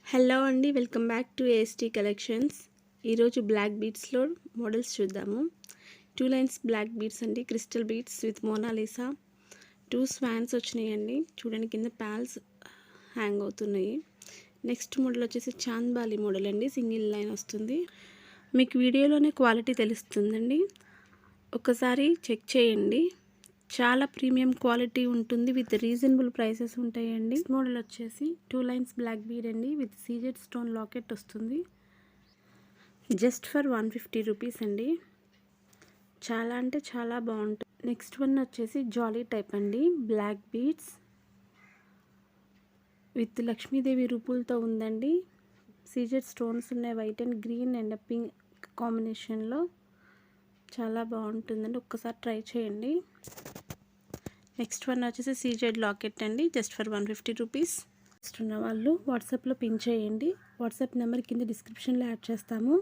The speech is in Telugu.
హలో అండి, welcome back to AST collections. ఈరోజు బ్లాక్ బీడ్స్లో మోడల్స్ చూద్దాము. 2 లైన్స్ బ్లాక్ బీడ్స్ అండి, crystal beads with Mona Lisa. 2 swans వచ్చినాయండి. చూడండి, కింద పాల్స్ హ్యాంగ్ అవుతున్నాయి. నెక్స్ట్ మోడల్ వచ్చేసి చాంద్బాలి మోడల్ అండి, సింగిల్ లైన్ వస్తుంది. మీకు వీడియోలోనే క్వాలిటీ తెలుస్తుందండి, ఒకసారి చెక్ చేయండి. చాలా ప్రీమియం క్వాలిటీ ఉంటుంది, విత్ రీజనబుల్ ప్రైసెస్ ఉంటాయండి. మోడల్ వచ్చేసి 2 లైన్స్ బ్లాక్ బీడ్ అండి, విత్ సీజెడ్ స్టోన్ లాకెట్ వస్తుంది. జస్ట్ ఫర్ 150 రూపీస్ అండి. చాలా అంటే చాలా బాగుంటుంది. నెక్స్ట్ వన్ వచ్చేసి జాలీ టైప్ అండి, బ్లాక్ బీడ్స్ విత్ లక్ష్మీదేవి రూపులతో ఉందండి. సీజెడ్ స్టోన్స్ ఉన్నాయి, white and green and pink కాంబినేషన్లో. చాలా బాగుంటుందండి, ఒక్కసారి ట్రై చేయండి. నెక్స్ట్ వన్ వచ్చేసి సీజెడ్ లాకెట్ అండి, జస్ట్ ఫర్ 150 రూపీస్. నెక్స్ట్ ఉన్న వాళ్ళు వాట్సాప్లో పిన్ చేయండి. వాట్సాప్ నెంబర్ కింద డిస్క్రిప్షన్లో యాడ్ చేస్తాము.